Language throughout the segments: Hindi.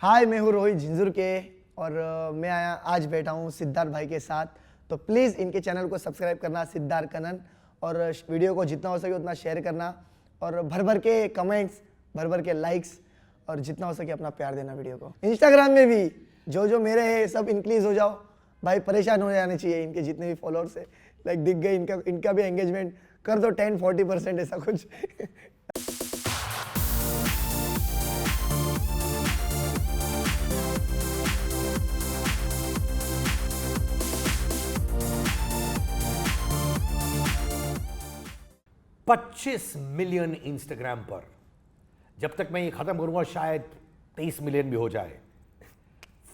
हाय, मैं हूँ रोहित झिंझुर के और मैं आया आज बैठा हूँ सिद्धार्थ भाई के साथ। तो प्लीज़ इनके चैनल को सब्सक्राइब करना, सिद्धार्थ कनन, और वीडियो को जितना हो सके उतना शेयर करना और भर भर के कमेंट्स, भर भर के लाइक्स और जितना हो सके अपना प्यार देना वीडियो को। इंस्टाग्राम में भी जो मेरे हैं सब इंक्रीज हो जाओ भाई, परेशान हो जाने चाहिए इनके जितने भी फॉलोअर्स है। लाइक दिख गए इनका भी एंगेजमेंट कर दो 10-40% ऐसा कुछ। 25 मिलियन इंस्टाग्राम पर। जब तक मैं ये खत्म करूंगा शायद 23 मिलियन भी हो जाए।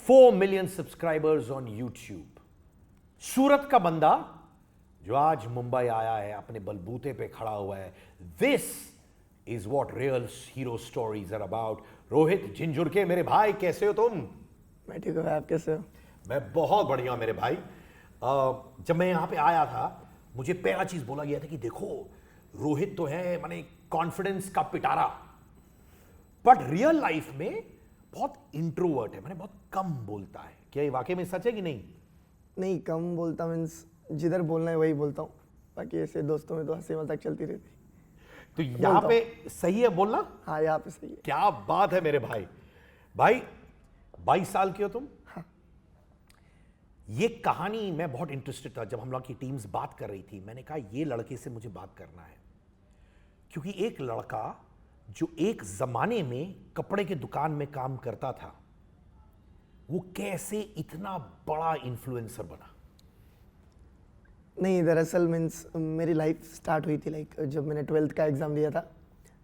4 मिलियन सब्सक्राइबर्स ऑन यूट्यूब। सूरत का बंदा जो आज मुंबई आया है, अपने बलबूते पे खड़ा हुआ है। This is what real hero stories are about. Rohit Jhinjhur के मेरे भाई, कैसे हो तुम? मैं ठीक हूँ, आप कैसे हो? मैं बहुत बढ़िया मेरे भाई। जब मैं यहाँ पे आया था मुझे पहला चीज बोला गया था कि देखो रोहित तो है माने कॉन्फिडेंस का पिटारा, बट रियल लाइफ में बहुत इंट्रोवर्ट है, माने बहुत कम बोलता है। क्या ये वाकई में सच है कि नहीं? नहीं, कम बोलता मीन्स जिधर बोलना है वही बोलता हूँ, बाकी ऐसे दोस्तों में तो हंसी मजाक चलती रहती। तो यहाँ पे सही है बोलना? हाँ, यहाँ पे सही है। क्या बात है मेरे भाई। भाई 22 साल के हो तुम? हाँ। ये कहानी मैं बहुत इंटरेस्टेड था जब हम लोग की टीम्स बात कर रही थी। मैंने कहा ये लड़के से मुझे बात करना है, क्योंकि एक लड़का जो एक जमाने में कपड़े की दुकान में काम करता था, वो कैसे इतना बड़ा इन्फ्लुएंसर बना? नहीं, दरअसल मीन्स मेरी लाइफ स्टार्ट हुई थी लाइक जब मैंने 12th का एग्ज़ाम दिया था,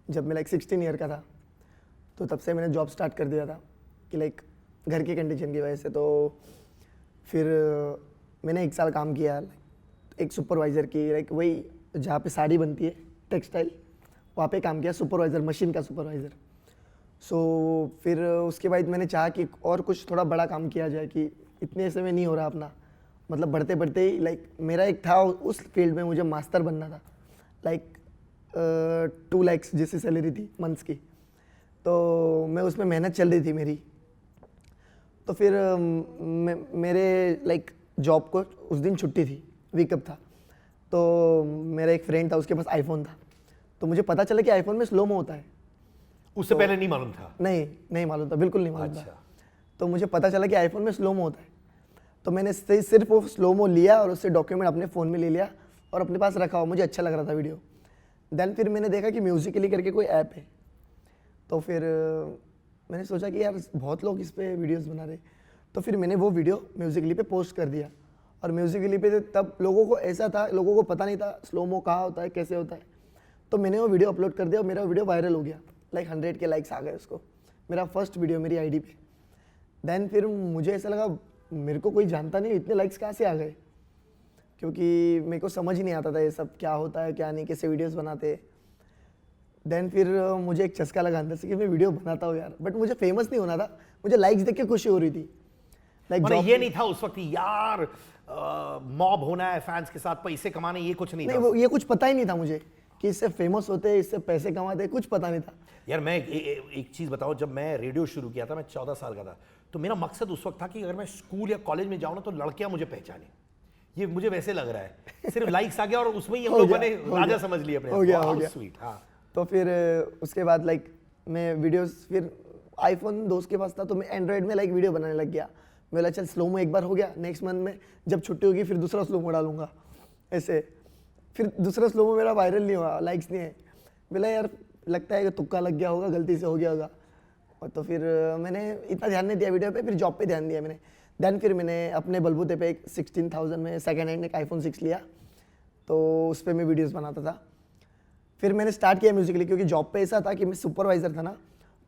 जब मैं लाइक 16 ईयर का था। तो तब से मैंने जॉब स्टार्ट कर दिया था कि लाइक घर की कंडीशन की वजह से। तो फिर मैंने 1 साल काम किया एक सुपरवाइज़र की, लाइक वही जहाँ पे साड़ी बनती है टेक्सटाइल, वहाँ पे काम किया सुपरवाइज़र, मशीन का सुपरवाइज़र। सो फिर उसके बाद मैंने चाहा कि और कुछ थोड़ा बड़ा काम किया जाए, कि इतने ऐसे में नहीं हो रहा अपना, मतलब बढ़ते बढ़ते ही लाइक मेरा एक था उस फील्ड में मुझे मास्टर बनना था, लाइक 2 लाख जैसी सैलरी थी मंथ्स की। तो मैं उसमें मेहनत चल रही थी मेरी। तो फिर मेरे लाइक जॉब को उस दिन छुट्टी थी, वीकअप था। तो मेरा एक फ्रेंड था, उसके पास आईफोन था। तो मुझे पता चला कि आईफोन में स्लोमो होता है। उससे पहले नहीं मालूम था? नहीं मालूम था, बिल्कुल नहीं मालूम अच्छा। था। तो मुझे पता चला कि आईफोन में स्लोमो होता है। तो मैंने सिर्फ वो स्लोमो लिया और उससे डॉक्यूमेंट अपने फ़ोन में ले लिया और अपने पास रखा हुआ, मुझे अच्छा लग रहा था वीडियो। देन फिर मैंने देखा कि म्यूजिकली करके कोई ऐप है। तो फिर मैंने सोचा कि यार बहुत लोग इस पर वीडियोज़ बना रहे। तो फिर मैंने वो वीडियो म्यूजिकली पे पोस्ट कर दिया। और म्यूजिकली पे तब लोगों को ऐसा था, लोगों को पता नहीं था स्लोमो कहाँ होता है, कैसे होता है। तो मैंने वो वीडियो अपलोड कर दिया और मेरा वीडियो वायरल हो गया, लाइक 100 के लाइक्स आ गए उसको, मेरा फर्स्ट वीडियो मेरी आईडी पे। देन फिर मुझे ऐसा लगा मेरे को कोई जानता नहीं, इतने लाइक्स कहाँ से आ गए, क्योंकि मेरे को समझ ही नहीं आता था ये सब क्या होता है क्या नहीं, कैसे वीडियोस बनाते। देन फिर मुझे एक चस्का लगा अंदर से कि मैं वीडियो बनाता हूँ यार, बट मुझे फेमस नहीं होना था, मुझे लाइक्स देख के खुशी हो रही थी। लाइक ये नहीं था उस वक्त यार मॉब होना है, फैंस के साथ पैसे कमाने, ये कुछ नहीं था? ये कुछ पता ही नहीं था मुझे कि इससे फेमस होते हैं, इससे पैसे कमाते हैं, कुछ पता नहीं था यार। मैं एक चीज बताऊं, जब मैं रेडियो शुरू किया था मैं 14 साल का था, तो मेरा मकसद उस वक्त था कि अगर मैं स्कूल या कॉलेज में जाऊं ना तो लड़कियां मुझे पहचाने। ये मुझे वैसे लग रहा है, सिर्फ लाइक्स आ गया और उसमें ही हम लोगों ने राजा समझ लिया अपने। हो गया स्वीट। हाँ। तो फिर उसके बाद लाइक मैं वीडियोस, फिर आईफोन दोस्त के पास था तो मैं एंड्रॉइड में लाइक वीडियो बनाने लग गया। मैं बोला चल स्लोमो एक बार हो गया, नेक्स्ट मंथ में जब छुट्टी होगी फिर दूसरा स्लोमो डालूंगा ऐसे। फिर दूसरा स्लोमो मेरा वायरल नहीं हुआ, लाइक्स नहीं है। बोला यार लगता है कि तुक्का लग गया होगा, गलती से हो गया होगा। और तो फिर मैंने इतना ध्यान नहीं दिया वीडियो पे, फिर जॉब पे ध्यान दिया मैंने। देन फिर मैंने अपने बलबूते पे एक 16,000 में सेकेंड हैंड एक आईफोन 6 लिया, तो उस पर मैं वीडियोज़ बनाता था। फिर मैंने स्टार्ट किया म्यूजिकली, क्योंकि जॉब पे ऐसा था कि मैं सुपरवाइज़र था ना,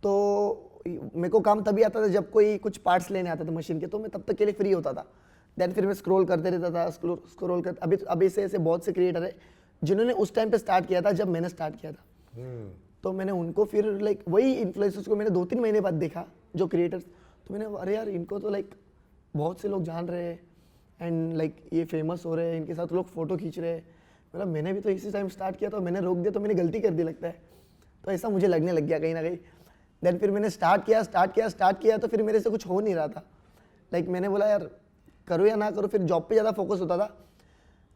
तो मेरे को काम तभी आता था जब कोई कुछ पार्ट्स लेने आता था मशीन के, तो मैं तब तक के लिए फ्री होता था। देन फिर मैं स्क्रॉल करते रहता था, स्क्रॉल कर अभी से ऐसे बहुत से क्रिएटर है जिन्होंने उस टाइम पे स्टार्ट किया था जब मैंने स्टार्ट किया था। तो मैंने उनको फिर लाइक वही इन्फ्लुएंसर्स को मैंने 2-3 महीने बाद देखा, जो क्रिएटर्स। तो मैंने अरे यार इनको तो लाइक बहुत से लोग जान रहे हैं एंड लाइक ये फेमस हो रहे हैं, इनके साथ लोग फोटो खींच रहे हैं। मतलब मैंने भी तो इसी टाइम स्टार्ट किया, तो मैंने रोक दिया तो मैंने गलती कर दी लगता है। तो ऐसा मुझे लगने लग गया कहीं ना कहीं। देन फिर मैंने स्टार्ट किया तो फिर मेरे से कुछ हो नहीं रहा था। लाइक मैंने बोला यार करो या ना करो, फिर जॉब पे ज़्यादा फोकस होता था।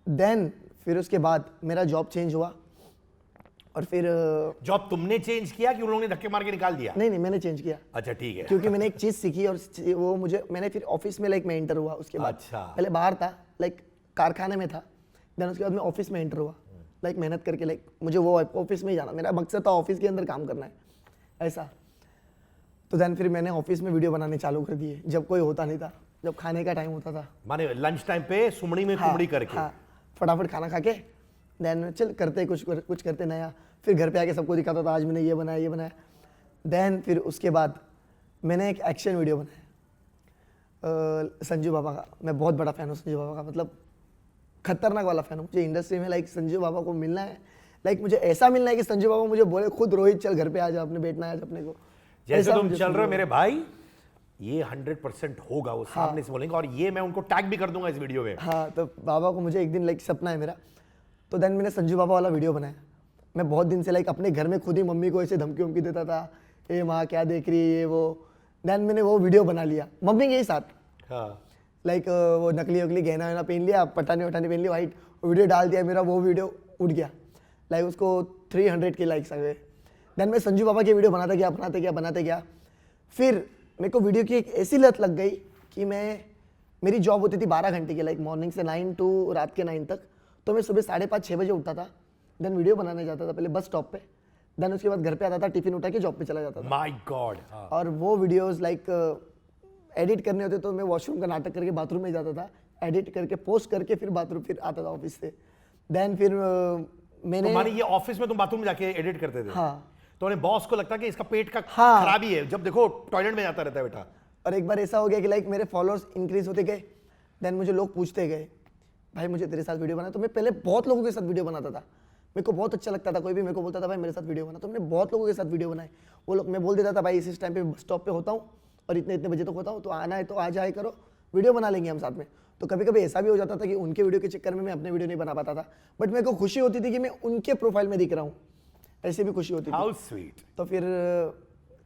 देन फिर उसके बाद मेरा जॉब चेंज हुआ और फिर जॉब तुमने चेंज किया कि उन लोगों ने धक्के मार के निकाल दिया? नहीं मैंने चेंज किया। अच्छा ठीक है। क्योंकि मैंने एक चीज़ सीखी और वो मुझे मैंने फिर ऑफिस में लाइक मैं एंटर हुआ। उसके बाद अच्छा। पहले बाहर था, लाइक कारखाने में था। देन उसके बाद मैं ऑफिस में एंटर हुआ, लाइक मेहनत करके, लाइक मुझे वो ऑफिस में ही जाना, मेरा मकसद था ऑफिस के अंदर काम करना है ऐसा। तो देन फिर मैंने ऑफिस में वीडियो बनाने चालू कर दिए जब कोई होता नहीं था, जब खाने का टाइम होता था। माने लंच टाइम पे सुमड़ी में कुमड़ी करके? हाँ, फटाफट खाना खा के देन चल करते कुछ करते नया। फिर घर पे आके सबको दिखाता था आज मैंने ये बनाया। देन फिर उसके बाद मैंने एक एक्शन वीडियो बनाया संजू बाबा का। मैं बहुत बड़ा फ़ैन हूँ संजू बाबा का, मतलब खतरनाक वाला फ़ैन हूँ। मुझे इंडस्ट्री में लाइक संजू बाबा को मिलना है, लाइक मुझे ऐसा मिलना है कि संजू बाबा मुझे बोले खुद रोहित चल घर पे आ जा, अपने बैठना है आज अपने को। जैसे ऐसा तुम मुझे चल रहे हो संजू मेरे भाई, ये 100% होगा, वो सामने से बोलेंगे और ये मैं उनको टैग भी कर दूंगा इस वीडियो में। हाँ, तो बाबा को मुझे एक दिन लाइक सपना है मेरा। तो देन मैंने संजू बाबा वाला वीडियो बनाया। मैं बहुत दिन से लाइक अपने घर में खुद ही मम्मी को ऐसे धमकी वमकी देता था, ए माँ क्या देख रही है ये वो। देन मैंने वो वीडियो बना लिया मम्मी के ही साथ। हाँ। लाइक वो नकली वकली गहना वहना पहन लिया, पठानी वठानी पहन ली वाइट, वीडियो डाल दिया। मेरा वो वीडियो उठ गया, लाइक उसको 300 के लाइक्स आ गए। देन मैं संजू बाबा की वीडियो बनाते गया। फिर मेरे को वीडियो की एक ऐसी लत लग गई कि मेरी जॉब होती थी 12 घंटे की, लाइक मॉर्निंग से 9 टू रात के 9 तक। तो मैं सुबह 5:30-6 बजे उठता था। देन वीडियो बनाने जाता था पहले बस स्टॉप पे। देन उसके बाद घर पे आता था, टिफिन उठा के जॉब पे चला जाता था। My God. और वो वीडियोस लाइक एडिट करने होते तो मैं वॉशरूम का नाटक करके बाथरूम में जाता था, एडिट करके पोस्ट करके फिर बाथरूम फिर आता था ऑफिस से। देन फिर मैंने माने ये ऑफिस में तुम बाथरूम जाके एडिट करते थे? हाँ। तो उन्हें बॉस को लगता कि इसका पेट का हाँ। खराबी है, जब देखो टॉयलेट में जाता रहता है बेटा। और एक बार ऐसा हो गया कि लाइक मेरे फॉलोअर्स इंक्रीज होते गए। देन मुझे लोग पूछते गए भाई मुझे तेरे साथ वीडियो बना। तो मैं पहले बहुत लोगों के साथ वीडियो बनाता था, मेरे को बहुत अच्छा लगता था। कोई भी मेरे को बोलता था भाई मेरे साथ वीडियो बना, तो मैंने बहुत लोगों के साथ वीडियो बनाए। वो लोग मैं बोल देता था भाई इस टाइम पे बस स्टॉप पे होता हूँ और इतने बजे तक होता हूँ, तो आना है तो आ जाए करो, वीडियो बना लेंगे हम साथ में। तो कभी कभी ऐसा भी हो जाता था कि उनके वीडियो के चक्कर में मैं अपने वीडियो नहीं बना पाता था, बट मेरे को खुशी होती थी कि मैं उनके प्रोफाइल में दिख रहा हूँ, ऐसी भी खुशी होती थी। How sweet. तो फिर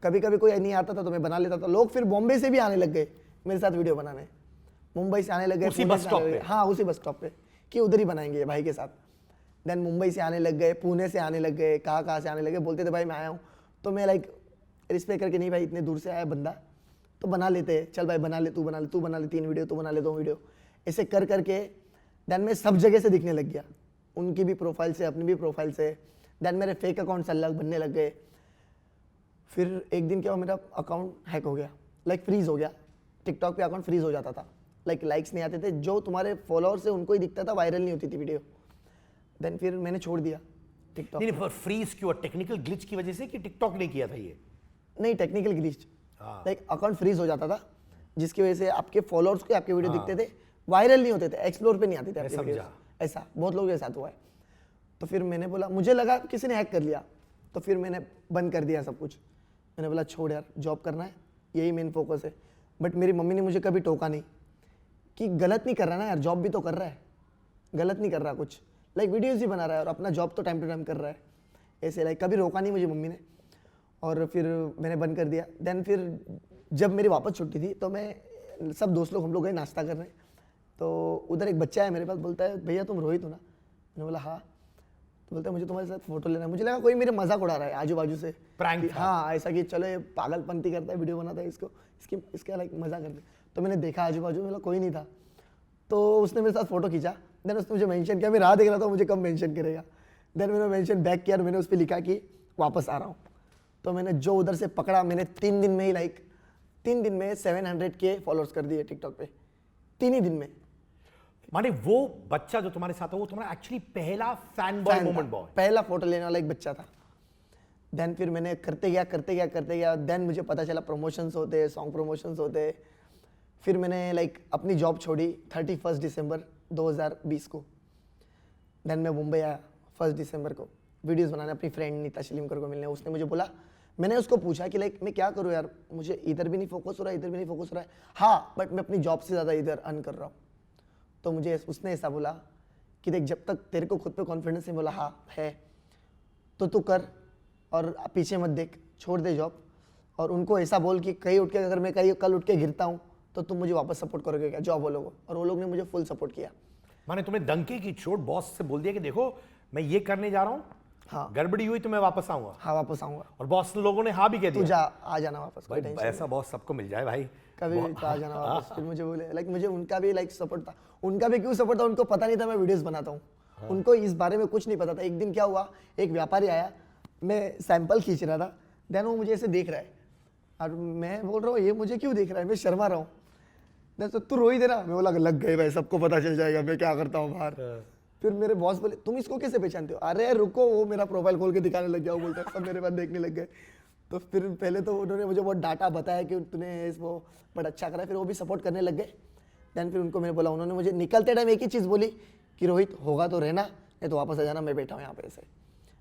कभी कभी कोई नहीं आता था तो मैं बना लेता था। लोग फिर बॉम्बे से भी आने लग गए मेरे साथ वीडियो बनाने, मुंबई से आने लग गए, उसी पुणे बस से स्टॉप आने लग पे? गए। हाँ, उसी बस स्टॉप पे कि उधर ही बनाएंगे ये भाई के साथ। देन मुंबई से आने लग गए, पुणे से आने लग गए, कहाँ से आने लगे, बोलते थे भाई मैं आया हूँ। तो मैं लाइक रिस्पेक्ट करके नहीं भाई इतने दूर से आया बंदा तो बना लेते हैं, चल भाई बना ले, तू बना ले 3 वीडियो, तू बना ले 2 वीडियो, ऐसे कर करके देन मैं सब जगह से दिखने लग गया, उनकी भी प्रोफाइल से अपनी भी प्रोफाइल से। देन मेरे फेक अकाउंट्स अलग बनने लग गए। फिर एक दिन क्या हुआ, मेरा अकाउंट हैक हो गया, लाइक फ्रीज हो गया। टिकटॉक पे अकाउंट फ्रीज हो जाता था, लाइक लाइक्स नहीं आते थे, जो तुम्हारे फॉलोअर्स है उनको ही दिखता था, वायरल नहीं होती थी वीडियो। देन फिर मैंने छोड़ दिया टिकटॉक। नहीं पर फ्रीज क्यों? टेक्निकल ग्लिच की वजह से कि टिकटॉक ने किया था ये? नहीं, टेक्निकल ग्लिच, हाँ। लाइक अकाउंट फ्रीज हो जाता था जिसकी वजह से आपके फॉलोअर्स को आपके वीडियो दिखते थे, वायरल नहीं होते थे, एक्सप्लोर पे नहीं आते थे आपके वीडियो। ऐसा बहुत लोगों के साथ हुआ है। तो फिर मैंने बोला, मुझे लगा किसी ने हैक कर लिया, तो फिर मैंने बंद कर दिया सब कुछ। मैंने बोला छोड़ यार, जॉब करना है, यही मेन फोकस है। बट मेरी मम्मी ने मुझे कभी टोका नहीं कि गलत नहीं कर रहा ना यार, जॉब भी तो कर रहा है, गलत नहीं कर रहा कुछ, लाइक वीडियोज़ ही बना रहा है और अपना जॉब तो टाइम टू टाइम कर रहा है, ऐसे लाइक कभी रोका नहीं मुझे मम्मी ने। और फिर मैंने बंद कर दिया। देन फिर जब मेरी वापस छुट्टी थी तो मैं सब दोस्त लोग हम लोग गए नाश्ता करने, तो उधर एक बच्चा है मेरे पास, बोलता है भैया तुम रोहित हो ना? मैंने बोला हाँ। तो बोलता है मुझे तुम्हारे साथ फोटो लेना है। मुझे लगा कोई मेरे मजाक उड़ा रहा है आजू बाजू से, प्रैंक था। हाँ ऐसा कि चलो ये पागलपंती करता है, वीडियो बनाता है, इसका लाइक मजा करते। तो मैंने देखा आजू बाजू, मतलब कोई नहीं था, तो उसने मेरे साथ फोटो खींचा। देन उसने मुझे मेंशन किया, मैं राह देख रहा था मुझे कब मेंशन करेगा। देन मैंने मेंशन बैक किया और मैंने उस पर लिखा कि वापस आ रहा हूँ। तो मैंने जो उधर से पकड़ा, मैंने 3 दिन में ही लाइक 3 दिन में 700 के फॉलोअर्स कर दिए टिकटॉक पे, 3 ही दिन में। माने वो बच्चा जो तुम्हारे साथ है वो तुम्हारा एक्चुअली पहला फैन बॉय मोमेंट बॉय, पहला फोटो लेने वाला एक बच्चा था। देन फिर मैंने करते गया। देन मुझे पता चला प्रमोशंस होते हैं, सॉन्ग प्रमोशंस होते हैं। फिर मैंने लाइक अपनी जॉब छोड़ी 31 दिसंबर 2020 को। देन मैं मुंबई आया 1 दिसंबर को वीडियोस बनाने, अपनी फ्रेंड नीता शिलीमकर को मिलने। उसने मुझे बोला, मैंने उसको पूछा कि लाइक मैं क्या करूँ यार, मुझे इधर भी नहीं फोकस हो रहा है, इधर भी नहीं फोकस हो रहा है, हाँ बट मैं अपनी जॉब से ज़्यादा इधर अर्न कर रहा हूँ। तो मुझे उसने ऐसा बोला कि देख जब तक तेरे को खुद पे कॉन्फिडेंस है, बोला हाँ है, तो तू कर और पीछे मत देख, छोड़ दे जॉब और उनको ऐसा बोल कि कहीं उठ के अगर मैं कहीं कल उठ के गिरता हूँ तो तुम मुझे वापस सपोर्ट करोगे क्या, जो बोलोगे। और वो लोग ने मुझे फुल सपोर्ट किया। माने तुमने डंके की चोट बॉस से बोल दिया कि देखो मैं ये करने जा रहा हूँ, हाँ गड़बड़ी हुई तो मैं वापस आऊंगा, हाँ वापस आऊँगा, और बॉस लोगों ने हाँ भी कह तू दिया। जा आ जाना वापस, कोई भाई टेंशन ऐसा बॉस सबको मिल जाए भाई। कभी भी तो आ जाना वापस। फिर मुझे बोले लाइक मुझे उनका भी लाइक सपोर्ट था। उनका भी क्यों सपोर्ट था, उनको पता नहीं था मैं वीडियोस बनाता हूँ। उनको इस बारे में कुछ नहीं पता था। एक दिन क्या हुआ, एक व्यापारी आया, मैं सैंपल खींच रहा था, देन वो मुझे ऐसे देख रहा है और मैं बोल रहा हूँ ये मुझे क्यों देख रहा है, मैं शर्मा रहा हूँ। देन तो तू रो ही दे रहा, मैं बोला लग गए भाई, सबको पता चल जाएगा मैं क्या करता हूँ बाहर। फिर मेरे बॉस बोले तुम इसको कैसे पहचानते हो, अरे रुको, वो मेरा प्रोफाइल खोल के दिखाने लग गया, वो बोलता है सब मेरे पास देखने लग गए। तो फिर पहले तो उन्होंने मुझे बहुत डाटा बताया कि तूने इसको बड़ा अच्छा करा, फिर वो भी सपोर्ट करने लग गए। देन फिर उनको मैंने बोला, उन्होंने मुझे निकलते टाइम एक ही चीज़ बोली कि रोहित होगा तो रहना, नहीं तो वापस आ जाना, मैं बैठा हूँ यहाँ पे ऐसे,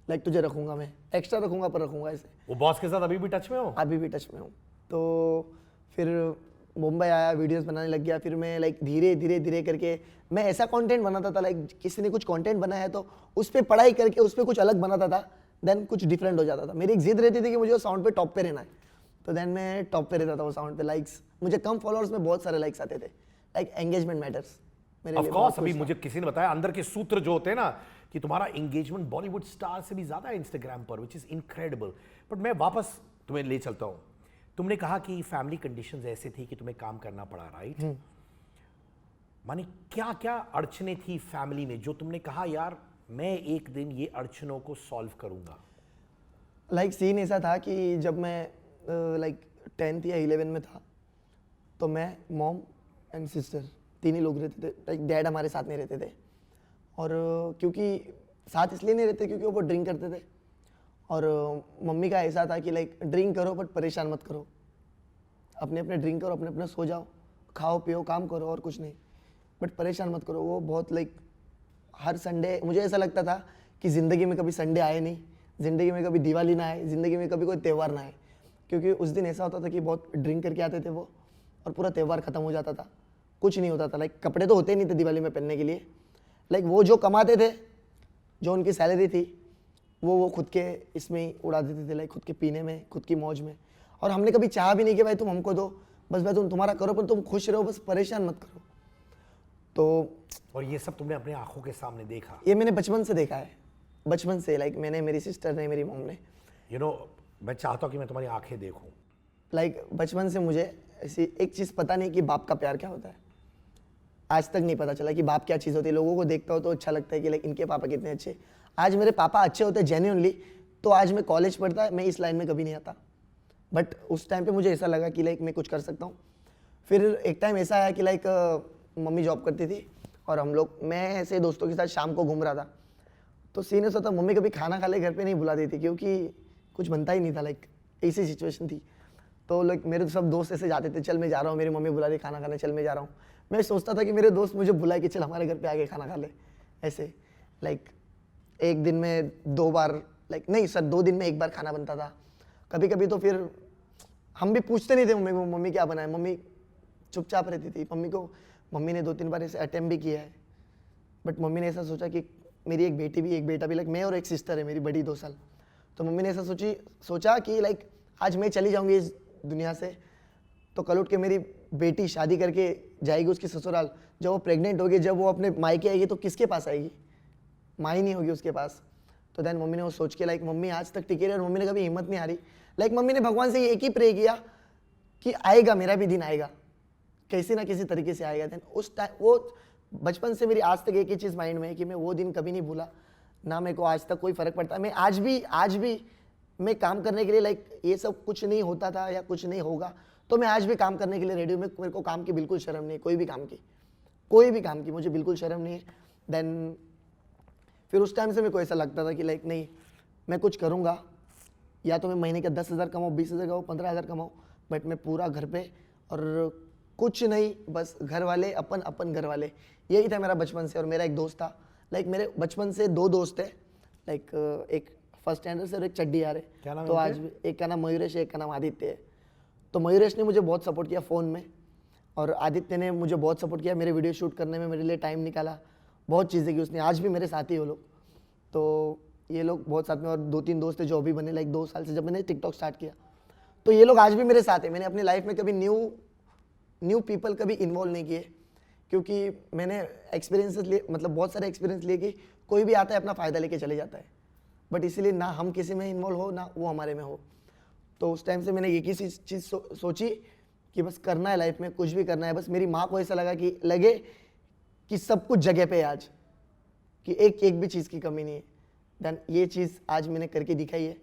लाइक तुझे रखूँगा, मैं एक्स्ट्रा रखूँगा पर रखूँगा ऐसे। वो बॉस के साथ अभी भी टच में हो? अभी भी टच में हूँ। तो फिर मुंबई आया, वीडियोस बनाने लग गया। फिर मैं लाइक धीरे धीरे धीरे करके मैं ऐसा कंटेंट बनाता था, लाइक किसी ने कुछ कंटेंट बनाया है तो उस पर पढ़ाई करके उस पर कुछ अलग बनाता था, देन कुछ डिफरेंट हो जाता था। मेरी एक जिद रहती थी कि मुझे वो साउंड पे टॉप पे रहना है, तो देन मैं टॉप पे रहता था वो साउंड पे। लाइक्स मुझे कम फॉलोअर्स में बहुत सारे लाइक्स आते थे, लाइक एंगेजमेंट मैटर्स मेरे ऑफ लिए कोर्स। बहुत अभी कुछ मुझे किसी ने बताया अंदर के सूत्र जो होते हैं ना कि तुम्हारा एंगेजमेंट बॉलीवुड स्टार से भी ज्यादा है इंस्टाग्राम पर, विच इज इनक्रेडिबल। बट मैं वापस तुम्हें ले चलता हूं। तुमने कहा कि फैमिली कंडीशंस ऐसे थी कि तुम्हें काम करना पड़ा, राइट? माने क्या क्या अड़चने थी फैमिली में जो तुमने कहा यार मैं एक दिन ये अड़चनों को सॉल्व करूंगा? लाइक सीन ऐसा था कि जब मैं लाइक 10th या 11 में था, तो मैं, मॉम एंड सिस्टर तीन ही लोग रहते थे। लाइक डैड हमारे साथ नहीं रहते थे, और क्योंकि साथ इसलिए नहीं रहते क्योंकि वो ड्रिंक करते थे, और मम्मी का ऐसा था कि लाइक ड्रिंक करो बट परेशान मत करो, अपने अपने ड्रिंक करो, अपने अपने सो जाओ, खाओ पियो काम करो और कुछ नहीं, बट परेशान मत करो। वो बहुत लाइक हर संडे मुझे ऐसा लगता था कि ज़िंदगी में कभी संडे आए नहीं, ज़िंदगी में कभी दिवाली ना आए, ज़िंदगी में कभी कोई त्यौहार ना आए, क्योंकि उस दिन ऐसा होता था कि बहुत ड्रिंक करके आते थे वो, और पूरा त्यौहार ख़त्म हो जाता था, कुछ नहीं होता था। लाइक कपड़े तो होते नहीं थे दिवाली में पहनने के लिए, लाइक वो जो कमाते थे, जो उनकी सैलरी थी, वो खुद के इसमें ही उड़ा देते थे, लाइक खुद के पीने में, खुद की मौज में। और हमने कभी चाहा भी नहीं कि भाई तुम हमको दो, बस भाई तुम तुम्हारा करो पर तुम खुश रहो, बस परेशान मत करो। तो और ये सब तुमने अपनी आंखों के सामने देखा? ये मैंने बचपन से देखा है, बचपन से, लाइक मैंने, मेरी सिस्टर ने, मेरी मॉम ने। यू नो मैं चाहता हूं कि मैं तुम्हारी आंखें देखूं। लाइक बचपन से मुझे ऐसी एक चीज़ पता नहीं कि बाप का प्यार क्या होता है, आज तक नहीं पता चला कि बाप क्या चीज़ होती है। लोगों को देखता हो तो अच्छा लगता है कि लाइक इनके पापा कितने अच्छे। आज मेरे पापा अच्छे होते जेन्युइनली तो आज मैं कॉलेज पढ़ता, मैं इस लाइन में कभी नहीं आता, बट उस टाइम पे मुझे ऐसा लगा कि लाइक मैं कुछ कर सकता हूँ। फिर एक टाइम ऐसा आया कि लाइक मम्मी जॉब करती थी और हम लोग, मैं ऐसे दोस्तों के साथ शाम को घूम रहा था, तो सीन ऐसा था, मम्मी कभी खाना खा ले घर पे नहीं बुलाती थी क्योंकि कुछ बनता ही नहीं था, लाइक ऐसी सिचुएशन थी। तो लाइक मेरे तो सब दोस्त ऐसे जाते थे, चल मैं जा रहा हूँ, मेरी मम्मी बुला रही खाना खाने, चल मैं जा रहा हूँ। मैं सोचता था कि मेरे दोस्त मुझे बुलाए कि चल हमारे घर पे आके खाना खा ले, ऐसे। लाइक एक दिन में 2 बार, लाइक नहीं सर 2 दिन में 1 बार खाना बनता था। कभी कभी तो फिर हम भी पूछते नहीं थे मम्मी को मम्मी क्या बनाए, मम्मी चुपचाप रहती थी। मम्मी ने 2-3 बार ऐसे अटेम्प्ट भी किया है, बट मम्मी ने ऐसा सोचा कि मेरी एक बेटी भी, एक बेटा भी, लाइक मैं और एक सिस्टर है मेरी बड़ी 2 साल, तो मम्मी ने ऐसा सोचा कि लाइक आज मैं चली जाऊंगी इस दुनिया से, तो कल उठ के मेरी बेटी शादी करके जाएगी उसकी ससुराल, जब वो प्रेग्नेंट होगी, जब वो अपने मायके आएगी तो किसके पास आएगी, माँ ही नहीं होगी उसके पास। तो देन मम्मी ने वो सोच के, लाइक मम्मी आज तक टिकी रही और मम्मी ने कभी हिम्मत नहीं हारी। लाइक मम्मी ने भगवान से एक ही प्रे किया कि आएगा, मेरा भी दिन आएगा, कैसे ना किसी तरीके से आएगा। देन उस टाइम वो बचपन से मेरी आज तक एक ही चीज़ माइंड में है कि मैं वो दिन कभी नहीं भूला, ना मेरे को आज तक कोई फ़र्क पड़ता। मैं आज भी मैं काम करने के लिए, लाइक ये सब कुछ नहीं होता था या कुछ नहीं होगा तो मैं आज भी काम करने के लिए रेडी हूँ। मेरे को काम की बिल्कुल शर्म नहीं है, कोई भी काम की मुझे बिल्कुल शर्म नहीं है। देन फिर उस टाइम से मेरे को ऐसा लगता था कि लाइक नहीं, मैं कुछ करूँगा, या तो मैं महीने का 10,000 कमाऊँ, 20,000 कमाऊँ, 15,000 कमाऊँ, बट मैं पूरा घर पे, और कुछ नहीं, बस घर वाले, अपन घर वाले, यही था मेरा बचपन से। और मेरा एक दोस्त था, लाइक मेरे बचपन से 2 दोस्त थे, लाइक एक फर्स्ट स्टैंडर्ड से और एक चड्डी यार है, तो आज एक का नाम मयूरेश है, एक का नाम आदित्य है। तो मयूरेश ने मुझे बहुत सपोर्ट किया फ़ोन में, और आदित्य ने मुझे बहुत सपोर्ट किया मेरे वीडियो शूट करने में, मेरे लिए टाइम निकाला, बहुत चीज़ें की उसने, आज भी मेरे साथ ही वो लोग। तो ये लोग बहुत साथ में, और 2-3 दोस्त थे जो अभी बने, लाइक 2 साल से जब मैंने टिकटॉक स्टार्ट किया, तो ये लोग आज भी मेरे साथ है। मैंने अपनी लाइफ में कभी न्यू पीपल कभी इन्वॉल्व नहीं किए, क्योंकि मैंने एक्सपीरियंसेस लिए, मतलब बहुत सारे एक्सपीरियंस लिए कि कोई भी आता है अपना फ़ायदा लेके चले जाता है, बट इसीलिए ना हम किसी में इन्वॉल्व हो ना वो हमारे में हो। तो उस टाइम से मैंने एक ही चीज़ सोची कि बस करना है लाइफ में, कुछ भी करना है। बस मेरी माँ को ऐसा लगे कि सब कुछ जगह पे है आज, कि एक भी चीज़ की कमी नहीं है। देन ये चीज़ आज मैंने करके दिखाई है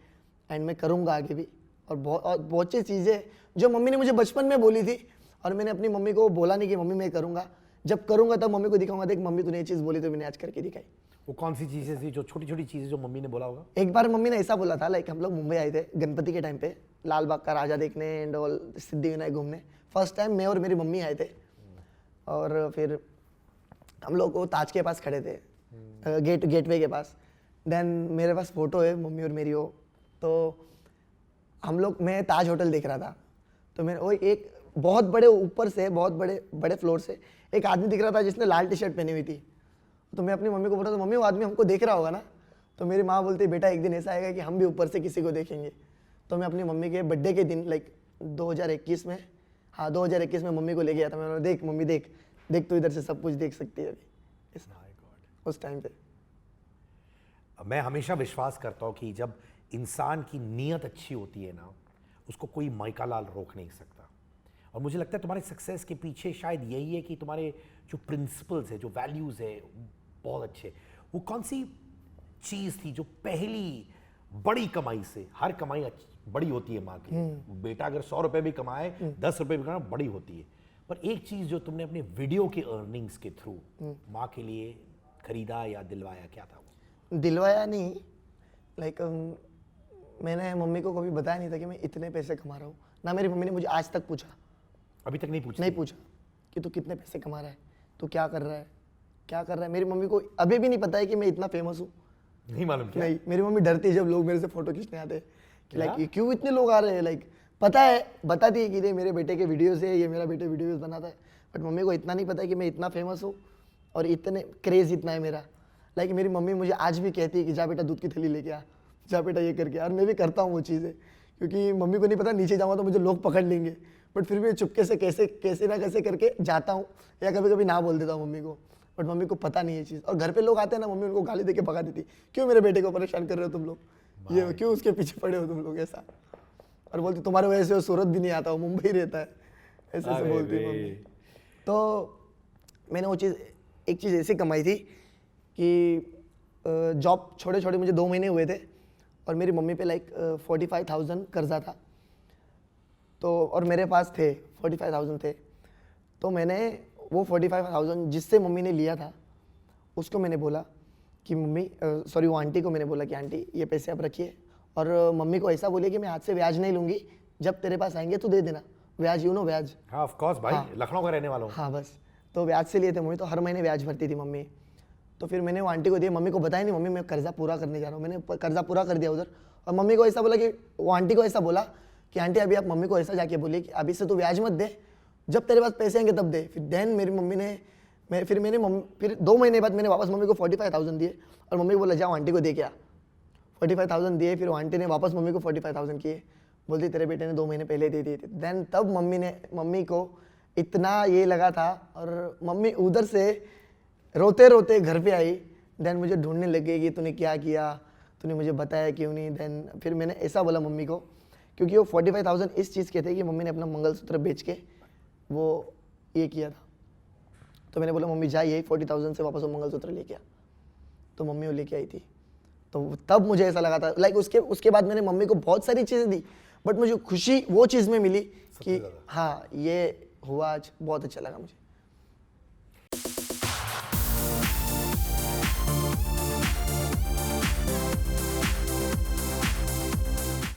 एंड मैं करूँगा आगे भी। और बहुत सी चीज़ें जो मम्मी ने मुझे बचपन में बोली थी और मैंने अपनी मम्मी को बोला नहीं कि मम्मी मैं करूँगा, जब करूँगा तब मम्मी को दिखाऊंगा, देख मम्मी तूने ये चीज़ बोली तो मैंने आज करके दिखाई। वो कौन सी चीजें थी, जो छोटी छोटी चीजें जो मम्मी ने बोला होगा? एक बार मम्मी ने ऐसा बोला था, लाइक हम लोग मुंबई आए थे गणपति के टाइम पे, लाल बाग का राजा देखने एंड ऑल, सिद्धिविनायक घूमने। फर्स्ट टाइम मैं और मेरी मम्मी आए थे और फिर हम लोग को ताज के पास खड़े थे, गेटवे के पास। देन मेरे पास फोटो है मम्मी और मेरी हो, तो हम लोग, मैं ताज होटल देख रहा था, तो मैं वो एक बहुत बड़े ऊपर से, बहुत बड़े फ्लोर से एक आदमी दिख रहा था जिसने लाल टी शर्ट पहनी हुई थी। तो मैं अपनी मम्मी को बोल रहा था, मम्मी वो आदमी हमको देख रहा होगा ना? तो मेरी माँ बोलती, बेटा एक दिन ऐसा आएगा कि हम भी ऊपर से किसी को देखेंगे। तो मैं अपनी मम्मी के बर्थडे के दिन, लाइक 2021 में, हाँ 2021 में मम्मी को ले गया था। मैंने, देख मम्मी देख तो इधर से सब कुछ देख सकती है अभी। उस टाइम पे मैं हमेशा विश्वास करता हूँ कि जब इंसान की नीयत अच्छी होती है ना, उसको कोई माइका लाल रोक नहीं सकता। और मुझे लगता है तुम्हारे सक्सेस के पीछे शायद यही है कि तुम्हारे जो प्रिंसिपल्स है, जो वैल्यूज़ है, बहुत अच्छे। वो कौन सी चीज़ थी जो पहली बड़ी कमाई से, हर कमाई बड़ी होती है माँ की, बेटा अगर 100 रुपये भी कमाए, 10 रुपये भी कमाए, बड़ी होती है, पर एक चीज़ जो तुमने अपने वीडियो के अर्निंग्स के थ्रू माँ के लिए खरीदा या दिलवाया, क्या था वो? दिलवाया नहीं, लाइक मैंने मम्मी को कभी बताया नहीं था कि मैं इतने पैसे कमा रहा हूँ। ना मेरी मम्मी ने मुझे आज तक पूछा, अभी तक नहीं पूछा कि तू कितने पैसे कमा रहा है, तू क्या कर रहा है। मेरी मम्मी को अभी भी नहीं पता है कि मैं इतना फेमस हूँ। नहीं मालूम क्या? नहीं, मेरी मम्मी डरती है जब लोग मेरे से फोटो खींचने आते हैं कि लाइक क्यों इतने लोग आ रहे हैं। लाइक पता है, बताती है कि ये मेरे बेटे के वीडियोस है, ये मेरा बेटे वीडियोस बनाता है, बट मम्मी को इतना नहीं पता है कि मैं इतना फेमस हूँ और इतने क्रेज इतना है मेरा। लाइक मेरी मम्मी मुझे आज भी कहती है कि जा बेटा दूध की थैली लेके आ, जा बेटा ये करके। और मैं भी करता हूँ वो चीज़ें, क्योंकि मम्मी को नहीं पता नीचे जाऊँगा तो मुझे लोग पकड़ लेंगे, बट फिर भी चुपके से कैसे ना कैसे करके जाता हूँ, या कभी कभी ना बोल देता हूँ मम्मी को, बट मम्मी को पता नहीं है चीज़। और घर पे लोग आते हैं ना, मम्मी उनको गाली देके भगा देती, क्यों मेरे बेटे को परेशान कर रहे हो तुम लोग, ये क्यों उसके पीछे पड़े हो तुम लोग, ऐसा। और बोलती तुम्हारे वजह से वो सूरत भी नहीं आता, वो मुंबई रहता है, ऐसे से बोलती है मम्मी। तो मैंने वो चीज़, एक चीज़ ऐसी कमाई थी कि जॉब छोटे मुझे 2 महीने हुए थे और मेरी मम्मी पे लाइक 45,000 कर्जा था, तो और मेरे पास थे 45,000 थे। तो मैंने वो 45,000 जिससे मम्मी ने लिया था, उसको मैंने बोला कि मम्मी, सॉरी वो आंटी को मैंने बोला कि आंटी ये पैसे आप रखिए, और मम्मी को ऐसा बोलिए कि मैं आज से ब्याज नहीं लूँगी, जब तेरे पास आएंगे तो दे देना ब्याज, ब्याज। हाँ ऑफ कोर्स भाई, लखनऊ का रहने वाला हूँ। हाँ बस, तो ब्याज से लिए थे मम्मी, तो हर महीने ब्याज भरती थी मम्मी। तो फिर मैंने वो आंटी को दिया, मम्मी को बताया नहीं, मम्मी मैं कर्जा पूरा करने जा रहा हूँ। मैंने कर्जा पूरा कर दिया उधर, और मम्मी को ऐसा बोला कि, वो आंटी को ऐसा बोला कि आंटी अभी आप मम्मी को ऐसा जाके बोलिए कि अभी से तू ब्याज मत दे, जब तेरे पास पैसे आएंगे तब दे। फिर देन मेरी मम्मी ने, फिर 2 महीने बाद मैंने वापस मम्मी को 45,000 दिए, और मम्मी को बोला जाओ आंटी को दे के आ। 45,000 दिए, फिर वो आंटी ने वापस मम्मी को 45,000 किए, बोलती तेरे बेटे ने 2 महीने पहले दे दिए थे। देन तब मम्मी को इतना ये लगा था, और मम्मी उधर से रोते रोते घर पे आई। देन मुझे ढूंढने लग गई कि तूने क्या किया, तूने मुझे बताया क्यों नहीं। देन फिर मैंने ऐसा बोला मम्मी को, क्योंकि वो 45,000 इस चीज़ के थे कि मम्मी ने अपना मंगलसूत्र बेच के वो ये किया था। तो मैंने बोला मम्मी जा यही 40,000 से वापस वो मंगलसूत्र लेके आ, तो मम्मी वो लेके आई थी। तो तब मुझे ऐसा लगा था, लाइक उसके बाद मैंने मम्मी को बहुत सारी चीज़ें दी, बट मुझे खुशी वो चीज़ में मिली कि हाँ ये हुआ आज, बहुत अच्छा लगा मुझे।